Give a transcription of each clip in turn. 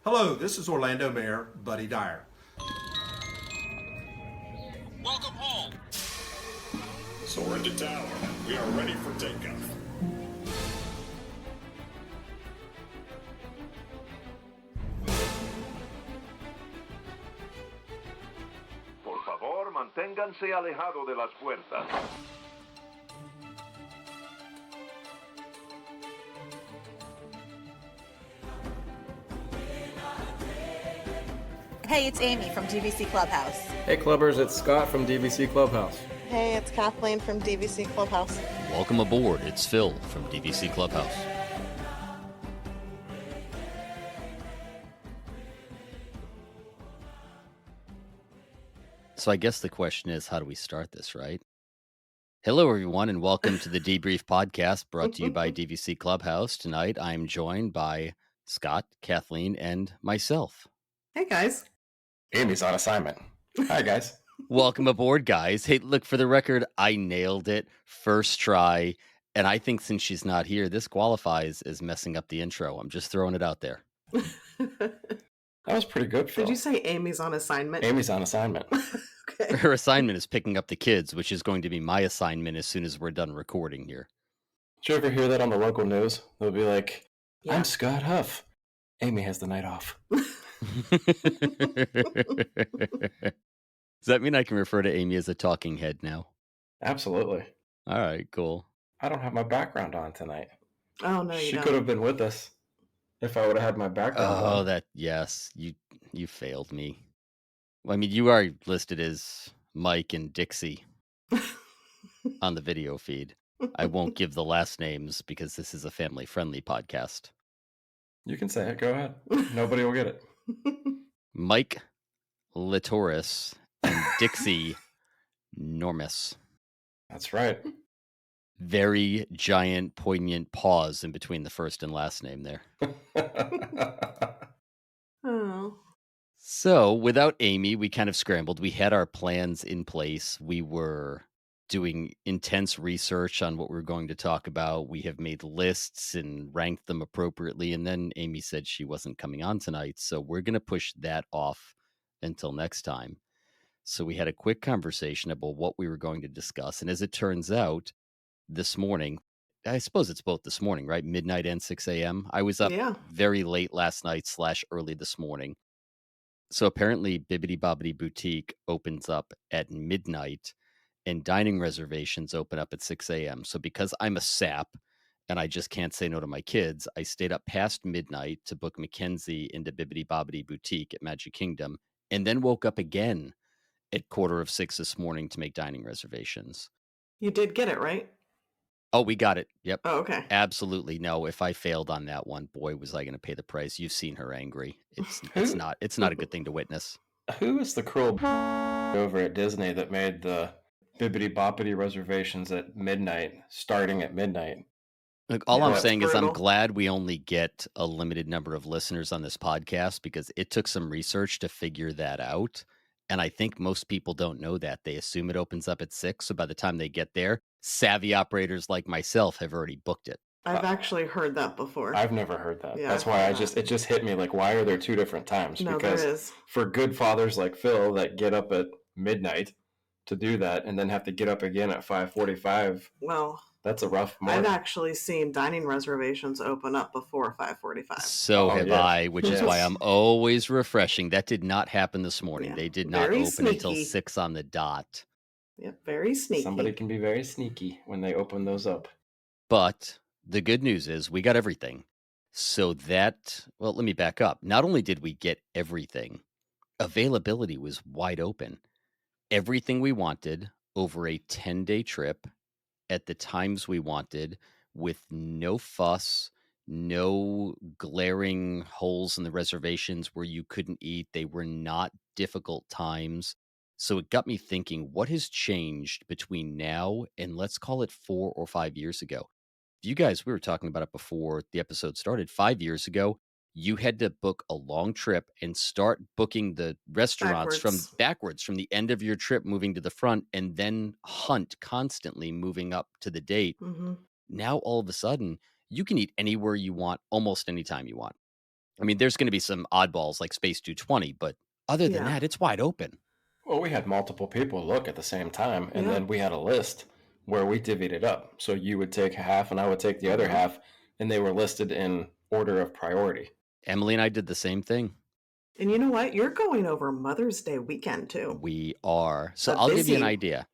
Hello, this is Orlando Mayor Buddy Dyer. Welcome home. Soar into tower. We are ready for takeoff. Por favor, manténganse alejado de las puertas. Hey, it's Amy from DVC Clubhouse. Hey Clubbers, it's Scott from DVC Clubhouse. Hey, it's Kathleen from DVC Clubhouse. Welcome aboard. It's Phil from DVC Clubhouse. So I guess the question is, how do we start this, right? Hello, everyone, and welcome to the Debrief Podcast brought to you by DVC Clubhouse. Tonight, I'm joined by Scott, Kathleen, and myself. Hey, guys. Amy's on assignment. Hi, guys. Welcome aboard, guys. Hey, look, for the record, I nailed it first try, and I think since she's not here, this qualifies as messing up the intro. I'm just throwing it out there. That was pretty good, Phil. Did you say Amy's on assignment? Amy's on assignment. Okay. Her assignment is picking up the kids, which is going to be my assignment as soon as we're done recording here. Did you ever hear that on the local news? They'll be like, Yeah. I'm Scott Huff. Amy has the night off. Does that mean I can refer to Amy as a talking head now? Absolutely. All right, cool. I don't have my background on tonight. Oh, no, you She don't. could have been with us if I would have had my background Oh, on. yes, you failed me. Well, I mean, you are listed as Mike and Dixie on the video feed. I won't give the last names because this is a family-friendly podcast. You can say it. Go ahead. Nobody will get it. Mike Latoris and Dixie Normus. That's right. Very giant, poignant pause in between the first and last name there. Oh. So, without Amy, we kind of scrambled. We had our plans in place. We were doing intense research on what we were going to talk about. We have made lists and ranked them appropriately. And then Amy said she wasn't coming on tonight. So, we're going to push that off until next time. So, we had a quick conversation about what we were going to discuss. And as it turns out, this morning, I suppose it's both this morning, right? Midnight and 6 a.m. I was up Yeah. very late last night / early this morning. So apparently Bibbidi Bobbidi Boutique opens up at midnight and dining reservations open up at 6 a.m. So because I'm a sap and I just can't say no to my kids, I stayed up past midnight to book Mackenzie into Bibbidi Bobbidi Boutique at Magic Kingdom and then woke up again at 5:45 this morning to make dining reservations. You did get it, right? Oh, we got it. Yep. Oh, okay. Absolutely. No, if I failed on that one, boy, was I going to pay the price. You've seen her angry. It's not a good thing to witness. Who is the cruel over at Disney that made the Bibbidi Boppity reservations at midnight, starting at midnight? Look, all Yeah, I'm that's saying is I'm brutal. glad we only get a limited number of listeners on this podcast because it took some research to figure that out. And I think most people don't know that. They assume it opens up at 6. So by the time they get there, savvy operators like myself have already booked it. I've actually heard that before. I've never heard that. Yeah, That's I've why heard that. it just hit me like, why are there two different times? No, Because there is. for good fathers like Phil that get up at midnight to do that and then have to get up again at 5:45, Well, that's a rough I've morning. actually seen dining reservations open up before 5:45. So Oh, have yes. I, which is why Yes. I'm always refreshing. That did not happen this morning. Yeah, They did not very open until sneaky. 6 on the dot. Yep, very sneaky. Somebody can be very sneaky when they open those up. But the good news is we got everything. So that, well, let me back up. Not only did we get everything, availability was wide open. Everything we wanted over a 10-day trip at the times we wanted with no fuss, no glaring holes in the reservations where you couldn't eat. They were not difficult times. So it got me thinking, what has changed between now and let's call it 4 or 5 years ago? You guys, we were talking about it before the episode started. 5 years ago, you had to book a long trip and start booking the restaurants from backwards, from the end of your trip, moving to the front, and then hunt constantly moving up to the date. Mm-hmm. Now, all of a sudden, you can eat anywhere you want, almost anytime you want. I mean, there's going to be some oddballs like Space 220, but other than Yeah. that, it's wide open. Well, we had multiple people look at the same time, and Yeah. then we had a list where we divvied it up. So you would take half, and I would take the other half, and they were listed in order of priority. Emily and I did the same thing. And you know what? You're going over Mother's Day weekend too. We are. So A I'll give you an busy- idea.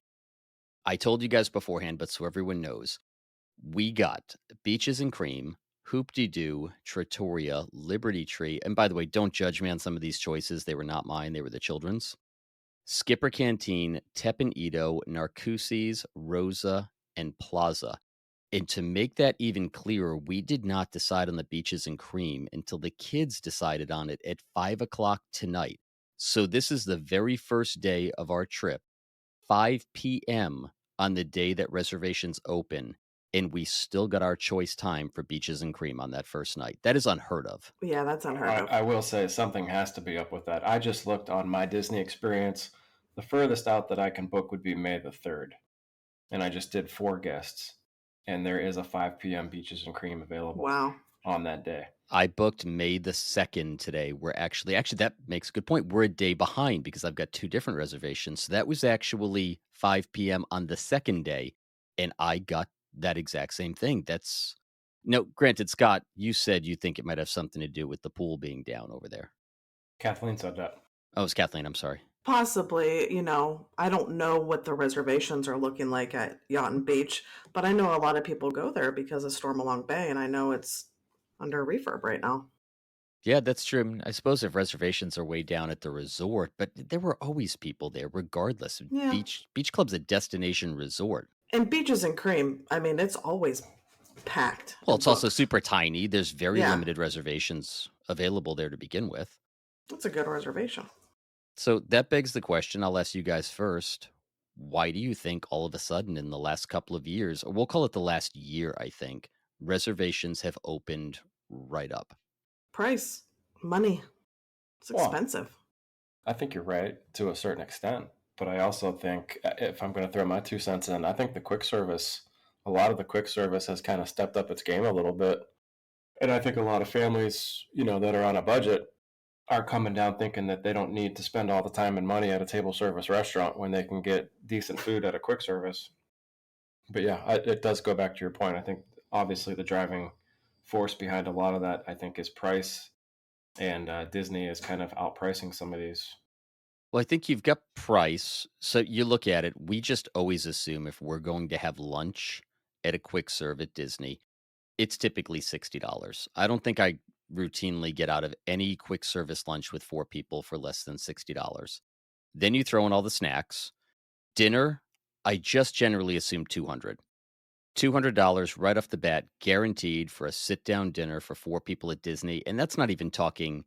I told you guys beforehand, but so everyone knows, we got Beaches and Cream, Hoop-de-Doo, Trattoria, Liberty Tree. And by the way, don't judge me on some of these choices. They were not mine. They were the children's. Skipper Canteen, Teppan Edo, Narcoossee's, Rosa, and Plaza. And to make that even clearer, we did not decide on the Beaches and Cream until the kids decided on it at 5 o'clock tonight. So this is the very first day of our trip, 5 p.m. on the day that reservations open. And we still got our choice time for Beaches and Cream on that first night. That is unheard of. Yeah, that's unheard of. I will say something has to be up with that. I just looked on my Disney experience. The furthest out that I can book would be May the 3rd. And I just did 4 guests. And there is a 5 p.m. Beaches and Cream available Wow. on that day. I booked May the 2nd today. We're actually, that makes a good point. We're a day behind because I've got 2 different reservations. So that was actually 5 p.m. on the second day. And I got that exact same thing. No, granted, Scott, you said you think it might have something to do with the pool being down over there. Kathleen said that. Oh, it's Kathleen. I'm sorry. Possibly, I don't know what the reservations are looking like at Yacht and Beach, but I know a lot of people go there because of Storm Along Bay, and I know it's under refurb right now. Yeah, that's true. I suppose if reservations are way down at the resort, but there were always people there regardless. Yeah. Beach Club's a destination resort. And Beaches and Cream, I mean, it's always packed. Well, and it's also booked. super tiny. There's very Yeah. limited reservations available there to begin with. That's a good reservation. So that begs the question. I'll ask you guys first. Why do you think all of a sudden in the last couple of years, or we'll call it the last year, I think, reservations have opened right up? Price, money. It's Well, expensive. I think you're right to a certain extent. But I also think, if I'm going to throw my 2 cents in, I think a lot of the quick service has kind of stepped up its game a little bit. And I think a lot of families, that are on a budget are coming down thinking that they don't need to spend all the time and money at a table service restaurant when they can get decent food at a quick service. But yeah, it does go back to your point. I think obviously the driving force behind a lot of that, I think, is price. And Disney is kind of outpricing some of these. Well, I think you've got price. So you look at it, we just always assume if we're going to have lunch at a quick serve at Disney, it's typically $60. I don't think I routinely get out of any quick service lunch with 4 people for less than $60. Then you throw in all the snacks. Dinner, I just generally assume $200 right off the bat, guaranteed for a sit-down dinner for 4 people at Disney. And that's not even talking,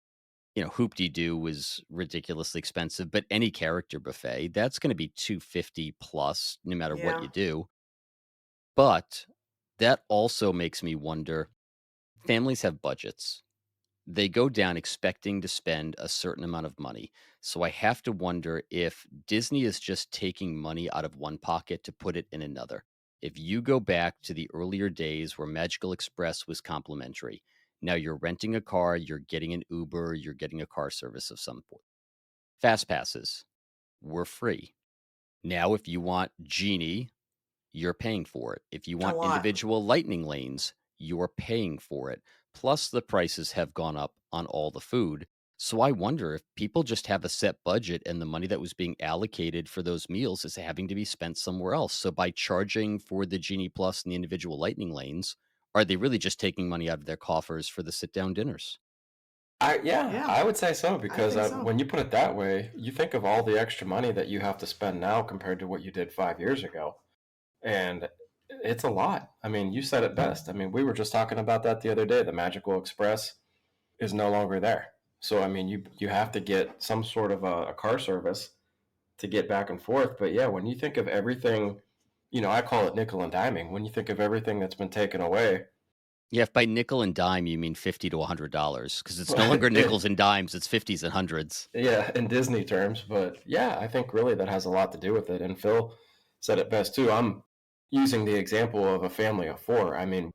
Hoop-de-Doo was ridiculously expensive, but any character buffet, that's going to be $250 plus, no matter Yeah. what you do. But that also makes me wonder, families have budgets. They go down expecting to spend a certain amount of money. So I have to wonder if Disney is just taking money out of one pocket to put it in another. If you go back to the earlier days where Magical Express was complimentary, now you're renting a car, you're getting an Uber, you're getting a car service of some sort. Fast passes were free. Now, if you want Genie, you're paying for it. If you want lot. individual lightning lanes, you're paying for it. Plus, the prices have gone up on all the food. So I wonder if people just have a set budget and the money that was being allocated for those meals is having to be spent somewhere else. So by charging for the Genie Plus and the individual lightning lanes, are they really just taking money out of their coffers for the sit-down dinners? Yeah. I would say so, because think so. when you put it that way, you think of all the extra money that you have to spend now compared to what you did 5 years ago. And it's a lot. I mean, you said it best. I mean, we were just talking about that the other day. The Magical Express is no longer there. So, I mean, you have to get some sort of a car service to get back and forth. But yeah, when you think of everything, I call it nickel and diming. When you think of everything that's been taken away. Yeah, if by nickel and dime you mean $50 to $100, because it's no longer nickels and dimes, it's 50s and hundreds. Yeah, in Disney terms. But yeah, I think really that has a lot to do with it. And Phil said it best too. I'm using the example of a family of 4. I mean,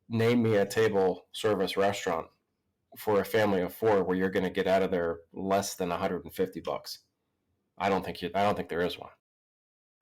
name me a table service restaurant for a family of four where you're going to get out of there less than $150. I don't think there is one.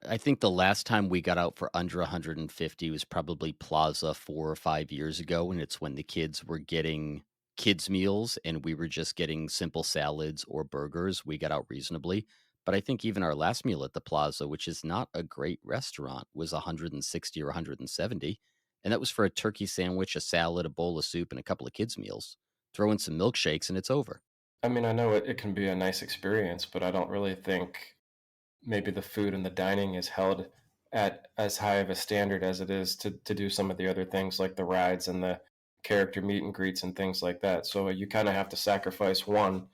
I think the last time we got out for under 150 was probably Plaza 4 or 5 years ago, and it's when the kids were getting kids meals and we were just getting simple salads or burgers. We got out reasonably. But I think even our last meal at the Plaza, which is not a great restaurant, was 160 or 170. And that was for a turkey sandwich, a salad, a bowl of soup, and a couple of kids meals. Throw in some milkshakes and it's over. I mean, I know it can be a nice experience, but I don't really think maybe the food and the dining is held at as high of a standard as it is to do some of the other things like the rides and the character meet and greets and things like that. So you kind of have to sacrifice one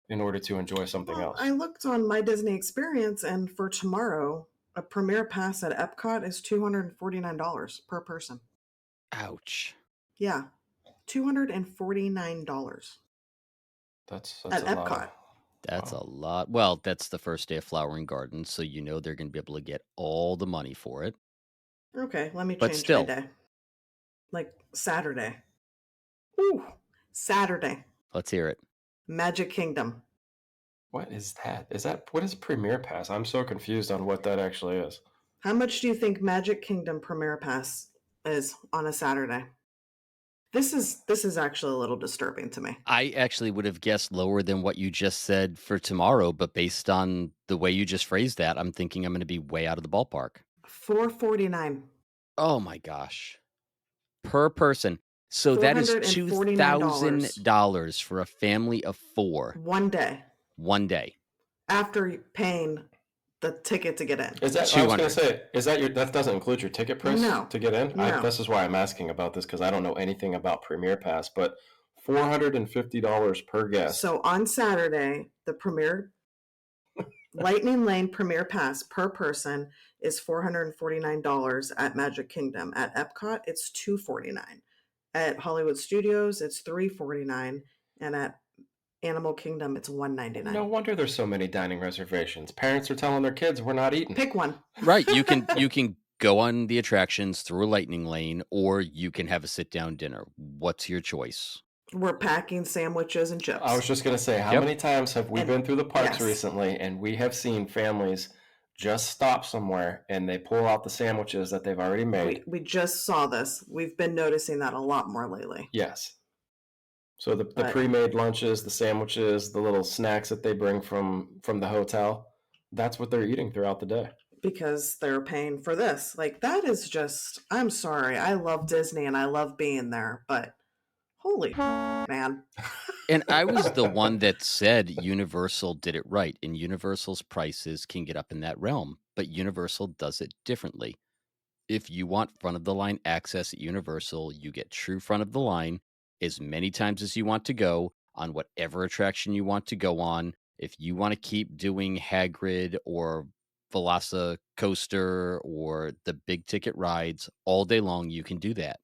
in order to enjoy something Well, else. I looked on My Disney Experience, and for tomorrow, a premiere pass at Epcot is $249 per person. Ouch. Yeah, $249 That's at a lot of, Epcot. That's wow. a lot. Well, that's the first day of Flowering Gardens, so you know they're going to be able to get all the money for it. Okay, let me But change my still, day. Like Saturday. Ooh, Saturday. let's hear it. Magic Kingdom. What is that? What is Premier Pass? I'm so confused on what that actually is. How much do you think Magic Kingdom premiere pass is on a Saturday? This is actually a little disturbing to me. I actually would have guessed lower than what you just said for tomorrow, but based on the way you just phrased that, I'm thinking I'm going to be way out of the ballpark. $449. Oh my gosh. Per person. So that is $449 $2,000 for a family of four one day one day. after paying the ticket to get in. Is that? I was going 200. to say, that doesn't include your ticket price No. to get in? No. This is why I'm asking about this because I don't know anything about Premier Pass, but $450 per guest. So on Saturday, the premiere Lightning Lane premiere pass per person is $449 at Magic Kingdom. At Epcot, it's $249. At Hollywood Studios, it's $349, and at Animal Kingdom, it's $199. No wonder there's so many dining reservations. Parents are telling their kids we're not eating. Pick one. Right. You can go on the attractions through a lightning lane, or you can have a sit down dinner. What's your choice? We're packing sandwiches and chips. I was just going to say, how Yep. many times have we been through the parks yes. recently and we have seen families just stop somewhere and they pull out the sandwiches that they've already made? We just saw this. We've been noticing that a lot more lately. Yes. So the pre-made lunches, the sandwiches, the little snacks that they bring from the hotel, that's what they're eating throughout the day. Because they're paying for this. Like, that is just, I'm sorry. I love Disney and I love being there, but holy man. And I was the one that said Universal did it right, and Universal's prices can get up in that realm, but Universal does it differently. If you want front of the line access at Universal, you get true front of the line as many times as you want to go on whatever attraction you want to go on. If you want to keep doing Hagrid or Velocicoaster or the big ticket rides all day long, you can do that.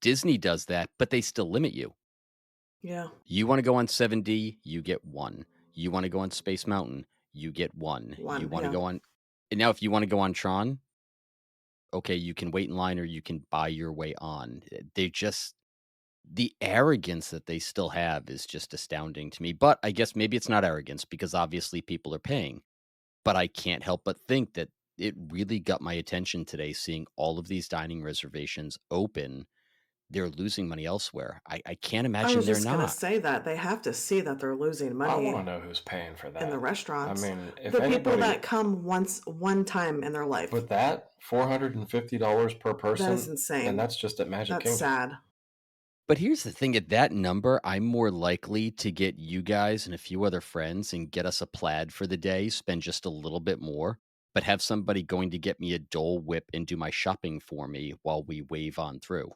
Disney does that, but they still limit you. Yeah. You want to go on 7D, you get one. You want to go on Space Mountain, you get one. You want to go on. And now, if you want to go on Tron, okay, you can wait in line or you can buy your way on. They just, the arrogance that they still have is just astounding to me. But I guess maybe it's not arrogance because obviously people are paying. But I can't help but think that it really got my attention today seeing all of these dining reservations open. They're losing money elsewhere. I can't imagine I was they're just going to not. say that. They have to see that they're losing I money want to know who's paying for that in the restaurants. I mean, if the anybody, people that come one time in their life. But that $450 per person, that is insane. And that's just at Magic That's Kingdom. sad. But here's the thing, at that number, I'm more likely to get you guys and a few other friends and get us a plaid for the day, spend just a little bit more, but have somebody going to get me a Dole Whip and do my shopping for me while we wave on through.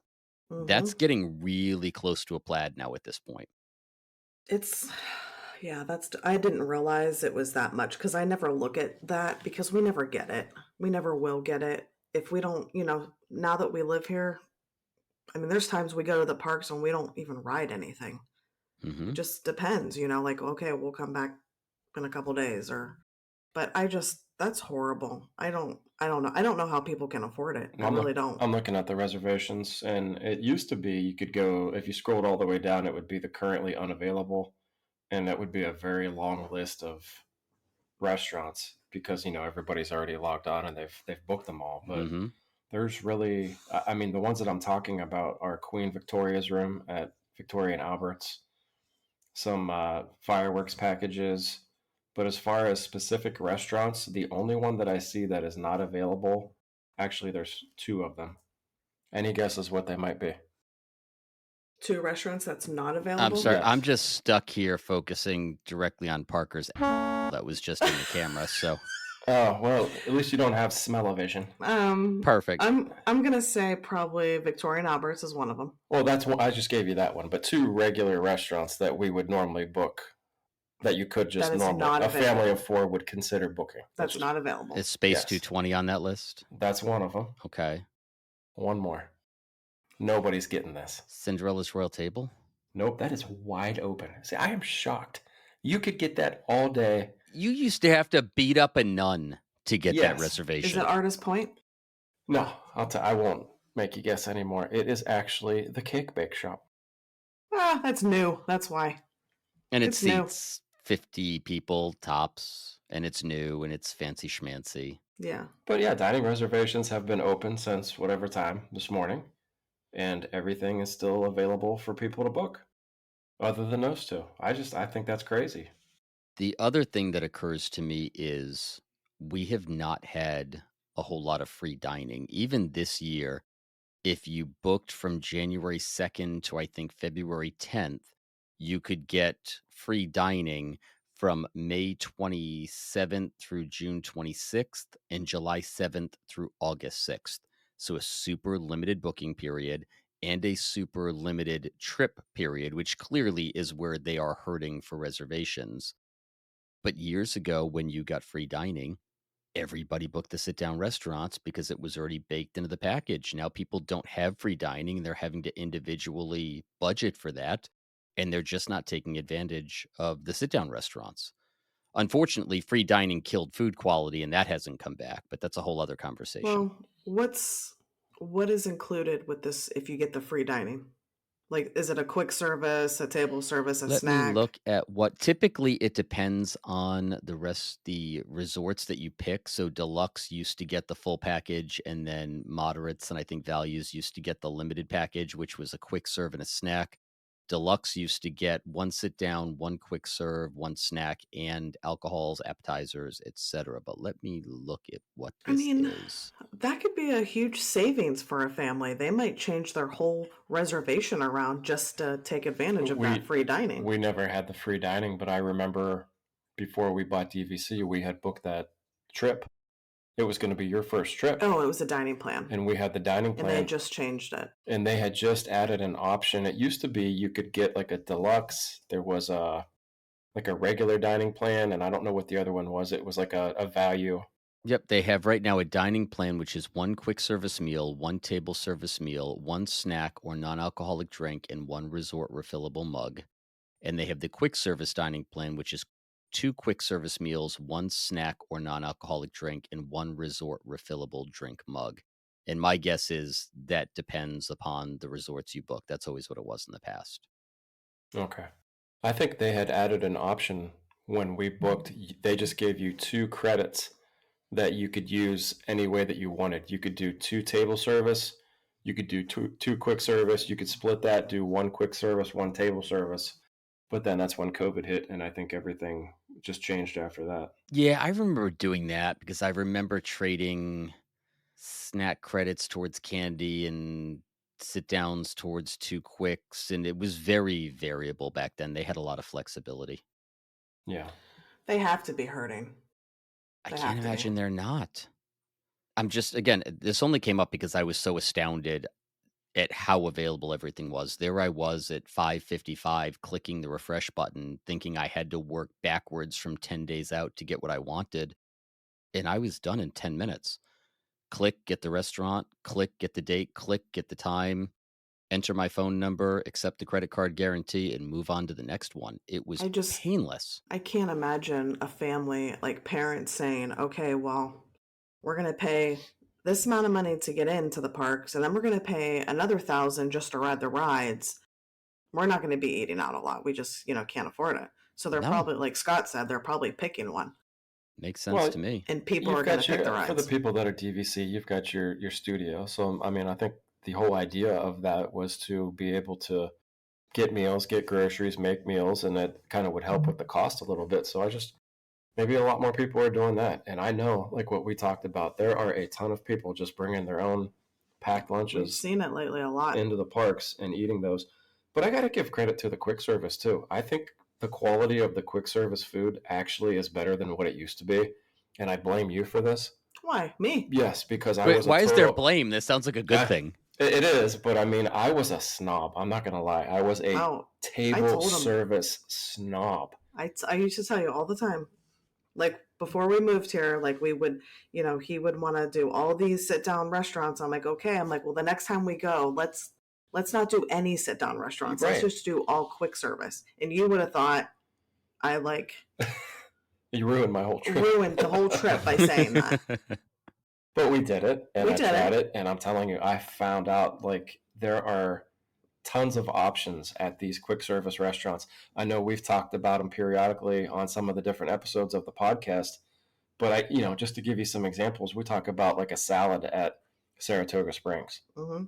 Mm-hmm. That's getting really close to a plaid now at this point. It's, yeah, I didn't realize it was that much because I never look at that because we never get it. We never will get it. If we don't, now that we live here, I mean, there's times we go to the parks and we don't even ride anything. Mm-hmm. It just depends, like, okay, we'll come back in a couple days or But that's horrible. I don't know. I don't know how people can afford it. I really don't. I'm looking at the reservations, and it used to be you could go, if you scrolled all the way down, it would be the currently unavailable, and that would be a very long list of restaurants because everybody's already logged on and they've booked them all. But Mm-hmm. there's really, I mean, the ones that I'm talking about are Queen Victoria's room at Victoria and Albert's, some fireworks packages. But as far as specific restaurants, the only one that I see that is not available, actually, there's two of them. Any guesses what they might be? 2 restaurants that's not I'm available. sorry. Yes. I'm just stuck here focusing directly on Parker's that was just in the camera. So Oh, well, at least you don't have smell-o-vision. perfect. I'm gonna say probably Victoria and Albert's is one of them. Well, that's one, I just gave you that one, but two regular restaurants that we would normally book that you could just That is normally, not a family available. of 4 would consider booking. That's not available. Is Space Yes. 220 on that list? That's one of them. Okay. One more. Nobody's getting this. Cinderella's Royal Table? Nope, that is wide open. See, I am shocked. You could get that all day. You used to have to beat up a nun to get that Yes. Is reservation. it Artist Point? No, I won't make you guess anymore. It is actually the Cake Bake Shop. Ah, that's new. That's why. And it It's new. seats 50 people tops, and it's new, and it's fancy schmancy. Yeah. But yeah, dining reservations have been open since whatever time this morning, and everything is still available for people to book, other than those two. I think that's crazy. The other thing that occurs to me is we have not had a whole lot of free dining. Even this year, if you booked from January 2nd to I think February 10th, you could get free dining from May 27th through June 26th and July 7th through August 6th. So a super limited booking period and a super limited trip period, which clearly is where they are hurting for reservations. But years ago, when you got free dining, everybody booked the sit down restaurants because it was already baked into the package. Now people don't have free dining and they're having to individually budget for that. And they're just not taking advantage of the sit down restaurants. Unfortunately, free dining killed food quality and that hasn't come back, but that's a whole other conversation. Well, what is included with this if you get the free dining? Like, is it a quick service, a table service, a Let snack? me look at what typically it depends on the resorts that you pick. So deluxe used to get the full package, and then moderates and I think values used to get the limited package, which was a quick serve and a snack. Deluxe used to get one sit down, one quick serve, one snack, and alcohols, appetizers, etc. But let me look at what I this mean, is. that could be a huge savings for a family. They might change their whole reservation around just to take advantage of that free dining. We never had the free dining, but I remember before we bought DVC, we had booked that trip. It was going to be your first trip. Oh, it was a dining plan. And we had the dining And plan. they just changed it. And they had just added an option. It used to be you could get like a deluxe. There was a regular dining plan, and I don't know what the other one was. It was like a value. Yep, they have right now a dining plan, which is one quick service meal, one table service meal, one snack or non-alcoholic drink, and one resort refillable mug. And they have the quick service dining plan, which is 2 quick service meals, one snack or non-alcoholic drink, and one resort refillable drink mug. And my guess is that depends upon the resorts you book. That's always what it was in the past. Okay. I think they had added an option when we booked. They just gave you 2 credits that you could use any way that you wanted. You could do 2 table service. You could do two quick service. You could split that, do 1 quick service, 1 table service. But then that's when COVID hit, and I think everything just changed after that. Yeah, I remember doing that because I remember trading snack credits towards candy and sit downs towards 2 quicks. And it was very variable back then. They had a lot of flexibility. Yeah. They have to be hurting. I They can't have to be. imagine they're not. I'm just, again, this only came up because I was so astounded at how available everything was. There I was at 5:55 clicking the refresh button, thinking I had to work backwards from 10 days out to get what I wanted. And I was done in 10 minutes. Click, get the restaurant, click, get the date, click, get the time. enter my phone number, accept the credit card guarantee, and move on to the next one. It was painless. I can't imagine a family, like parents saying, okay, well, we're going to pay this amount of money to get into the parks, and then we're going to pay another $1,000 just to ride the rides. We're not going to be eating out a lot. We just, can't afford it. So they're probably, like Scott said, they're probably picking one. Makes sense to me. And people are going to pick the rides. For the people that are DVC, you've got your studio. So, I mean, I think the whole idea of that was to be able to get meals, get groceries, make meals, and it kind of would help with the cost a little bit. So maybe a lot more people are doing that. And I know, like what we talked about, there are a ton of people just bringing their own packed lunches. We've seen it lately a lot. Into the parks and eating those. But I got to give credit to the quick service too. I think the quality of the quick service food actually is better than what it used to be. And I blame you for this. Why? Me? Yes, because Why is there blame? This sounds like a good thing. It is, but I mean, I was a snob. I'm not going to lie. I was a table service snob. I used to tell you all the time. Like before we moved here, like we would, he would want to do all these sit down restaurants. I'm like, okay. I'm like, well, the next time we go, let's not do any sit down restaurants. Let's just do all quick service. And you would have thought you ruined my whole trip. Ruined the whole trip by saying that. But we did it, and I tried it, and I'm telling you, I found out like there are tons of options at these quick service restaurants. I know we've talked about them periodically on some of the different episodes of the podcast, but just to give you some examples, we talk about like a salad at Saratoga Springs. Mm-hmm.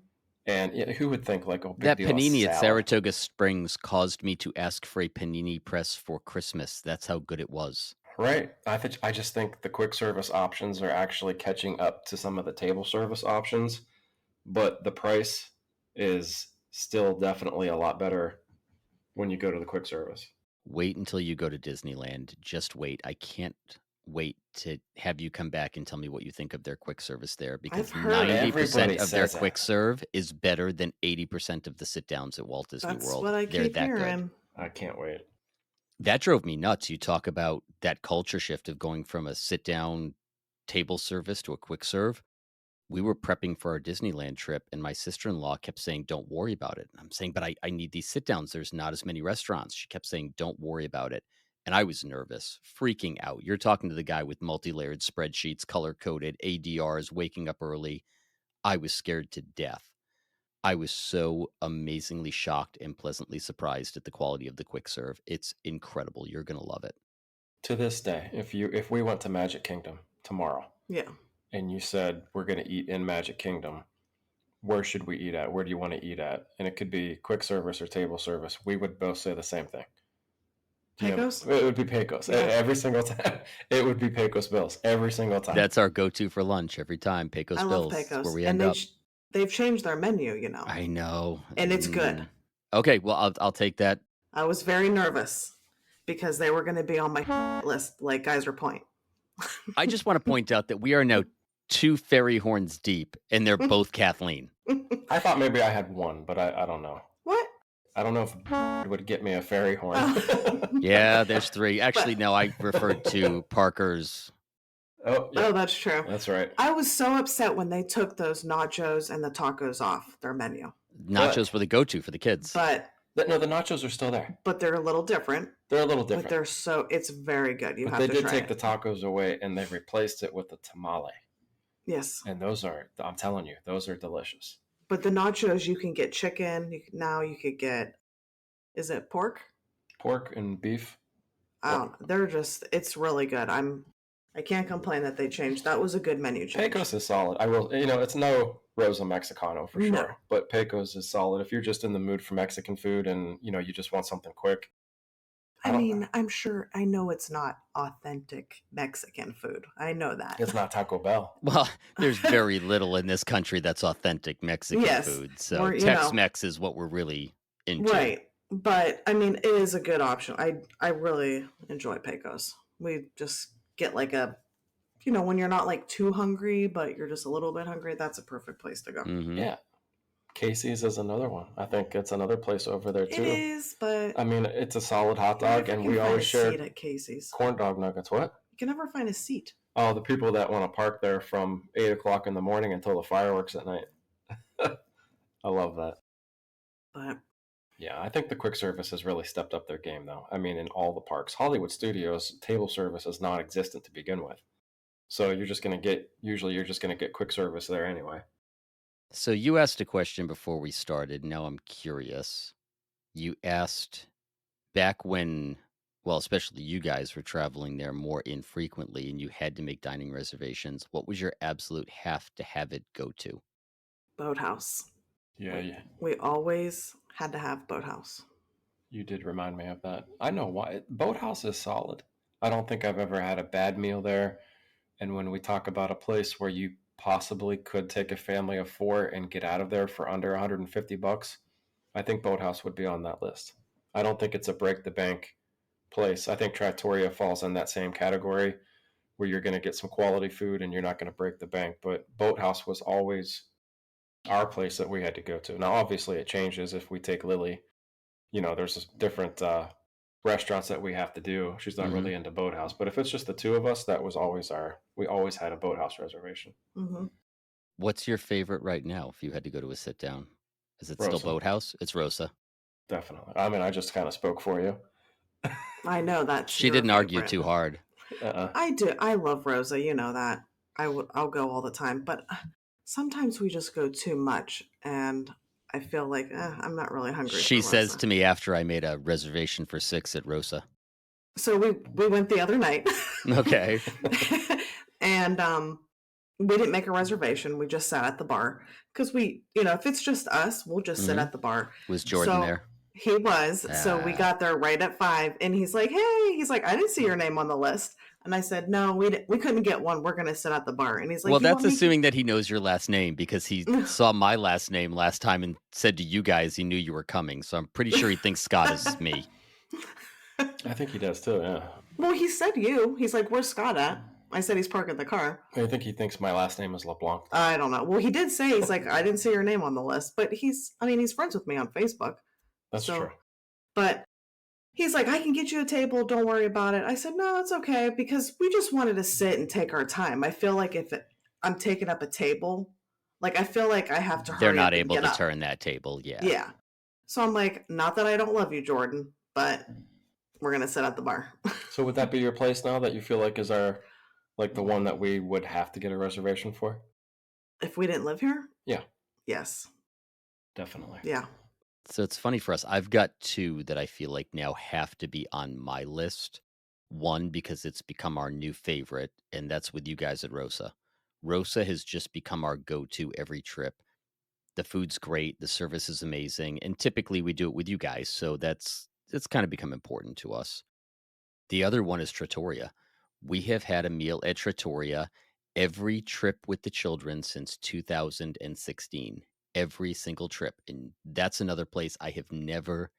And who would think like that panini at Saratoga Springs caused me to ask for a panini press for Christmas. That's how good it was. Right. I just think the quick service options are actually catching up to some of the table service options, but the price is still definitely a lot better when you go to the quick service. Wait until you go to Disneyland. Just wait. I can't wait to have you come back and tell me what you think of their quick service there, because 90% of their quick serve is better than 80% of the sit downs at Walt Disney World. That's what I keep hearing. Good. I can't wait. That drove me nuts. You talk about that culture shift of going from a sit down table service to a quick serve. We were prepping for our Disneyland trip, and my sister-in-law kept saying, don't worry about it. I'm saying, but I need these sit downs. There's not as many restaurants. She kept saying, don't worry about it. And I was nervous, freaking out. You're talking to the guy with multi-layered spreadsheets, color-coded, ADRs, waking up early. I was scared to death. I was so amazingly shocked and pleasantly surprised at the quality of the quick serve. It's incredible. You're going to love it. To this day, if we went to Magic Kingdom tomorrow, and you said we're going to eat in Magic Kingdom, where should we eat at? Where do you want to eat at? And it could be quick service or table service. We would both say the same thing. Pecos? It would be Pecos. Yeah. Every single time. It would be Pecos Bills. Every single time. That's our go-to for lunch every time. Pecos Bills. I love Pecos. Where we end up. They've changed their menu, I know. And it's good. Okay, well, I'll take that. I was very nervous because they were going to be on my list, like Geyser Point. I just want to point out that we are now 2 fairy horns deep, and they're both Kathleen. I thought maybe I had one, but I don't know. What? I don't know if it would get me a fairy horn. Yeah, there's 3. Actually, no, I referred to Parker's. Oh, that's true. That's right. I was so upset when they took those nachos and the tacos off their menu. Nachos were the go-to for the kids. But no, the nachos are still there. But they're a little different. But it's very good. They did take the tacos away, and they replaced it with the tamale. Yes. And I'm telling you, those are delicious. But the nachos, you can get chicken. You could get, is it pork? Pork and beef. It's really good. I can't complain that they changed. That was a good menu change. Pecos is solid. I will, it's no Rosa Mexicano for sure, but Pecos is solid. If you're just in the mood for Mexican food and, you just want something quick. I know it's not authentic Mexican food. I know that. It's not Taco Bell. Well, there's very little in this country that's authentic Mexican food. So Tex-Mex is what we're really into. Right. But, it is a good option. I really enjoy Pecos. We just get like a, when you're not like too hungry, but you're just a little bit hungry, that's a perfect place to go. Mm-hmm. Yeah. Casey's is another one. I think it's another place over there too. It is, but it's a solid hot dog, and we always share at Casey's. Corn dog nuggets. What? You can never find a seat. Oh, the people that want to park there from 8:00 in the morning until the fireworks at night. I love that. But Yeah, I think the quick service has really stepped up their game, though. I mean, in all the parks, Hollywood Studios table service is non-existent to begin with, so you're just gonna get quick service there anyway. So you asked a question before we started. Now I'm curious. You asked back when, well, especially you guys were traveling there more infrequently and you had to make dining reservations. What was your absolute have to have it go to? Boathouse. Yeah, yeah, We always had to have Boathouse. you did remind me of that. I know why. Boathouse is solid. I don't think I've ever had a bad meal there. And when we talk about a place where you possibly could take a family of four and get out of there for under 150 bucks, I think Boathouse would be on that list. I don't think it's a break the bank place. I think Trattoria falls in that same category where you're going to get some quality food and you're not going to break the bank. But Boathouse was always our place that we had to go to. Now, obviously, it changes if we take Lily. There's different restaurants that we have to do. She's not Mhm. really into Boathouse, but if it's just the two of us, that was always we always had a Boathouse reservation. Hmm. What's your favorite right now if you had to go to a sit down? Is it still Rosa, Boathouse? It's Rosa. definitely. I mean, I just kind of spoke for you. I know that's She your didn't argue favorite. too hard. I do. I love Rosa. You know that. I'll go all the time, but sometimes we just go too much, and I feel like I'm not really hungry She for says Rosa. to me after I made a reservation for 6 at Rosa. So we went the other night. Okay. And we didn't make a reservation. We just sat at the bar because if it's just us, we'll just sit Mhm. at the bar. Was Jordan So there? he was. So we Ah. got there right at 5, and he's like, "Hey," he's like, "I didn't see your name on the list." And I said, "No, we couldn't get one. We're gonna sit at the bar." And he's like, Well, "You that's want me?" assuming that he knows your last name because he saw my last name last time and said to you guys he knew you were coming. So I'm pretty sure he thinks Scott is me. I think he does too. Yeah. Well, he said you. He's like, "Where's Scott at?" I said he's parking the car. I think he thinks my last name is LeBlanc. I don't know. Well, he did say he's like, "I didn't see your name on the list," but he's friends with me on Facebook. That's So, true. but he's like, "I can get you a table. Don't worry about it." I said, "No, it's okay," because we just wanted to sit and take our time. I feel like I'm taking up a table, like I feel like I have to They're hurry not up and able get to up. turn that table. Yeah. Yeah. So I'm like, not that I don't love you, Jordan, but we're gonna sit at the bar. So would that be your place now that you feel like is the one that we would have to get a reservation for? If we didn't live here, Yeah, yes, definitely. yeah. So it's funny for us. I've got 2 that I feel like now have to be on my list. One, because it's become our new favorite, and that's with you guys at Rosa. Rosa has just become our go to every trip. The food's great, the service is amazing, and typically we do it with you guys, so it's kind of become important to us. The other one is Trattoria. We have had a meal at Trattoria every trip with the children since 2016. Every single trip. And that's another place I have never,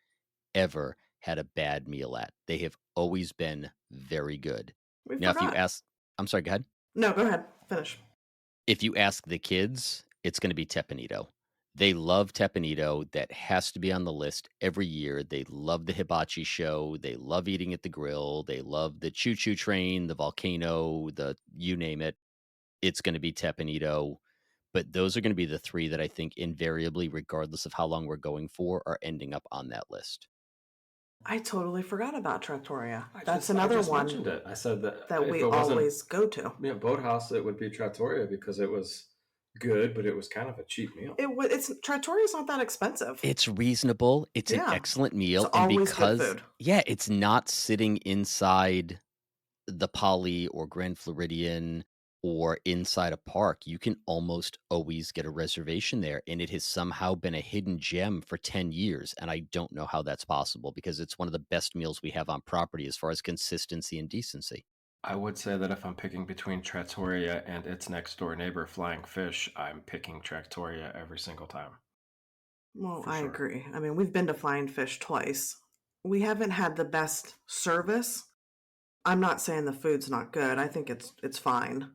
ever had a bad meal at. They have always been very good. We Now, if you forgot. ask, I'm sorry, go ahead. No, go ahead. Finish. If you ask the kids, it's going to be Tepanito. They love Tepanito. That has to be on the list every year. They love the hibachi show. They love eating at the grill. They love the choo choo train, the volcano, the you name it. It's going to be Tepanito. But those are going to be the 3 that I think invariably, regardless of how long we're going for, are ending up on that list. I totally forgot about Trattoria. I That's just another one mentioned it. I said that that if we it wasn't always go to. Boathouse, it would be Trattoria because it was good, but it was kind of a cheap meal. It's Trattoria's not that expensive. It's reasonable. It's an Yeah. excellent meal. It's And always good because, food. yeah, it's not sitting inside the Poly or Grand Floridian or inside a park, you can almost always get a reservation there. And it has somehow been a hidden gem for 10 years. And I don't know how that's possible because it's one of the best meals we have on property as far as consistency and decency. I would say that if I'm picking between Trattoria and its next door neighbor, Flying Fish, I'm picking Trattoria every single time. Well, For I sure. agree. I mean, we've been to Flying Fish twice. We haven't had the best service. I'm not saying the food's not good. I think it's fine.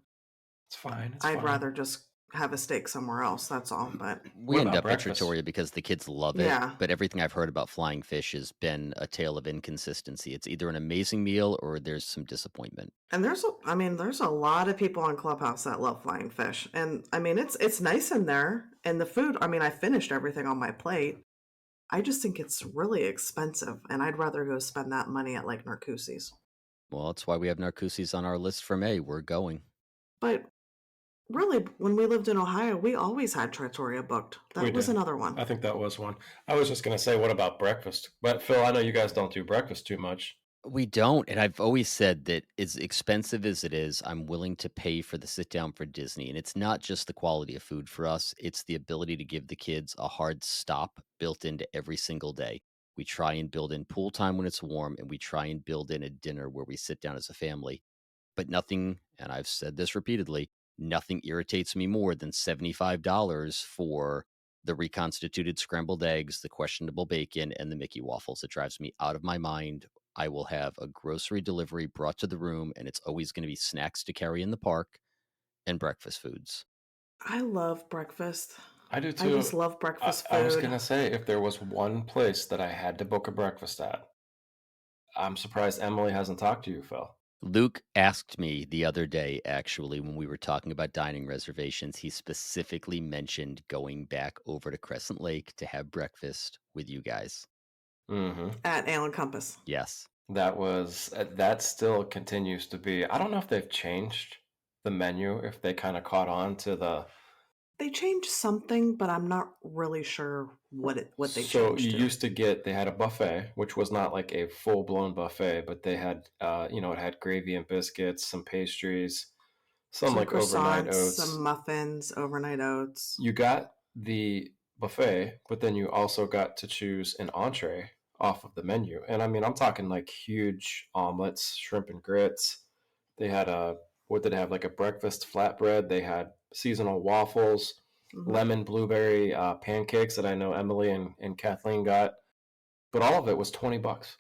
It's fine. It's I'd fine. rather just have a steak somewhere else. That's all. But We What end about up breakfast? at Trattoria because the kids love it. Yeah. But everything I've heard about Flying Fish has been a tale of inconsistency. It's either an amazing meal or there's some disappointment. and there's a lot of people on Clubhouse that love Flying Fish, and I mean it's nice in there, and the food. I mean, I finished everything on my plate. I just think it's really expensive, and I'd rather go spend that money at like Narcoossee's. Well, that's why we have Narcoossee's on our list for May. We're going. But really, when we lived in Ohio, we always had Trattoria booked. We That was did. another one. I think that was one. I was just going to say, what about breakfast? But Phil, I know you guys don't do breakfast too much. We don't. And I've always said that as expensive as it is, I'm willing to pay for the sit down for Disney. And it's not just the quality of food for us, it's the ability to give the kids a hard stop built into every single day. We try and build in pool time when it's warm, and we try and build in a dinner where we sit down as a family. But nothing, and I've said this repeatedly, nothing irritates me more than $75 for the reconstituted scrambled eggs, the questionable bacon, and the Mickey waffles. It drives me out of my mind. I will have a grocery delivery brought to the room, and it's always going to be snacks to carry in the park and breakfast foods. I love breakfast. I do too. I just love breakfast food. I was going to say, if there was one place that I had to book a breakfast at, I'm surprised Emily hasn't talked to you, Phil. Luke asked me the other day, actually, when we were talking about dining reservations, he specifically mentioned going back over to Crescent Lake to have breakfast with you guys. Mm-hmm. At Ale and Compass. Yes. That still continues to be, I don't know if they've changed the menu, if they kind of caught on to the... They changed something, but I'm not really sure what they changed. So you used to get, they had a buffet, which was not like a full-blown buffet, but they had, it had gravy and biscuits, some pastries, some like overnight oats. Some muffins, overnight oats. You got the buffet, but then you also got to choose an entree off of the menu. And I mean, I'm talking like huge omelets, shrimp and grits. They had what did they have? Like a breakfast flatbread. They had seasonal waffles, lemon blueberry pancakes that I know Emily and Kathleen got. But all of it was $20.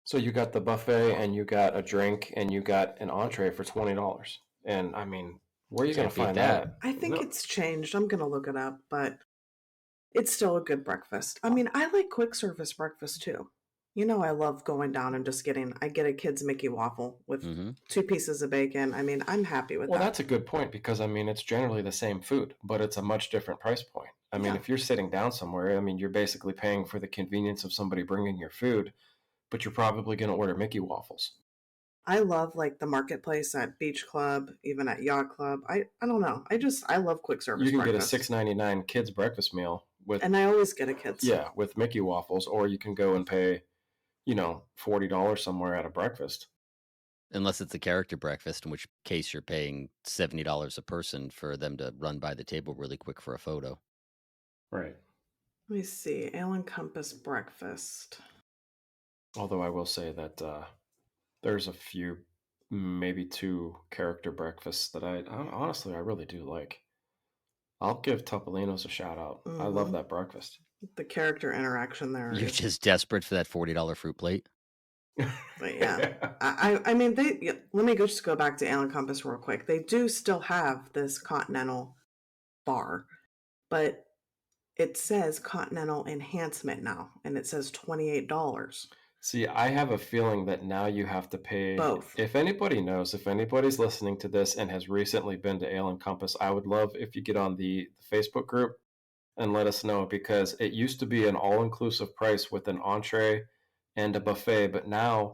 So you got the buffet and you got a drink and you got an entree for $20. And I mean, where are you going to find that? I think it's changed. I'm going to look it up, but it's still a good breakfast. I mean, I like quick service breakfast too. You know, I love going down and just I get a kid's Mickey waffle with 2 pieces of bacon. I mean, I'm happy with that. Well, that's a good point because, I mean, it's generally the same food, but it's a much different price point. I mean, if you're sitting down somewhere, I mean, you're basically paying for the convenience of somebody bringing your food, but you're probably going to order Mickey waffles. I love like the marketplace at Beach Club, even at Yacht Club. I don't know. I love quick service You can breakfast. get a $6.99 kids breakfast meal with, and I always get a kids. Yeah, with Mickey waffles, or you can go and pay, $40 somewhere at a breakfast. Unless it's a character breakfast, in which case you're paying $70 a person for them to run by the table really quick for a photo. Right. Let me see. Ale and Compass breakfast. Although I will say that there's a few, maybe 2 character breakfasts that I honestly really do like. I'll give Topolino's a shout out. I love that breakfast. The character interaction there. You're just desperate for that $40 fruit plate. But yeah, I mean, let me just go back to Ale and Compass real quick. They do still have this continental bar, but it says continental enhancement now, and it says $28. See, I have a feeling that now you have to pay both. If anybody's listening to this and has recently been to Ale and Compass, I would love if you get on the Facebook group and let us know, because it used to be an all-inclusive price with an entree and a buffet, but now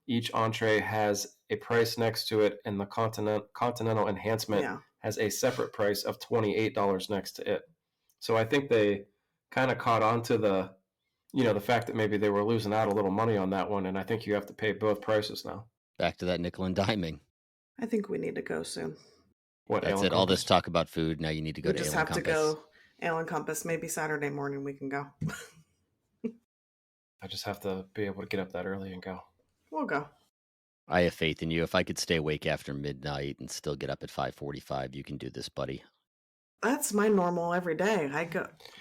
each entree has a price next to it, and the continental enhancement has a separate price of $28 next to it. So I think they kind of caught on to the fact that maybe they were losing out a little money on that one, and I think you have to pay both prices now. Back to that nickel and diming. I think we need to go soon. What? That's it. All this talk about food. Now you need to go to Ale and Compass. We just have to go Ale and Compass. Maybe Saturday morning we can go. I just have to be able to get up that early and go. We'll go. I have faith in you. If I could stay awake after midnight and still get up at 5:45, you can do this, buddy. That's my normal every day.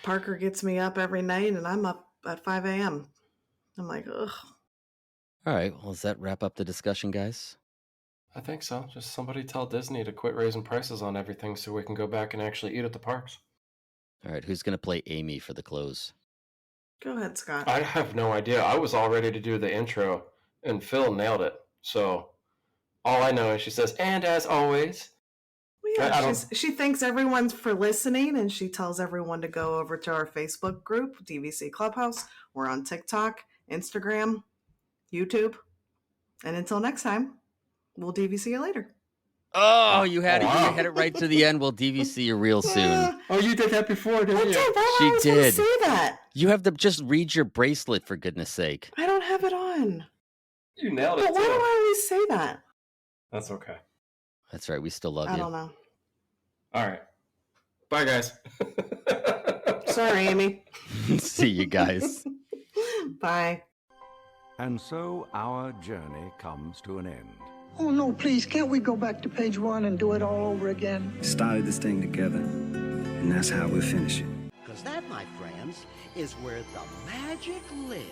Parker gets me up every night, and I'm up at 5 a.m. I'm like, ugh. All right. Well, does that wrap up the discussion, guys? I think so. Just somebody tell Disney to quit raising prices on everything so we can go back and actually eat at the parks. All right. Who's going to play Amy for the close? Go ahead, Scott. I have no idea. I was all ready to do the intro, and Phil nailed it. So all I know is she says, "And as always." Well, I don't. She thanks everyone for listening, and she tells everyone to go over to our Facebook group, DVC Clubhouse. We're on TikTok, Instagram, YouTube. And until next time, we'll DVC you later. Oh, you had it. Wow. You had it right to the end. We'll DVC you real soon. Oh, you did that before, didn't you? She did. Say that. You have to just read your bracelet, for goodness sake. I don't have it on. You nailed it. But why too. do I always say that? That's okay. That's right. We still love I you. don't know. All right. Bye, guys. Sorry, Amy. See you guys. Bye. And so our journey comes to an end. Oh, no, please, can't we go back to page 1 and do it all over again? Started this thing together, and that's how we'll finish it. Because that, my friends, is where the magic lives.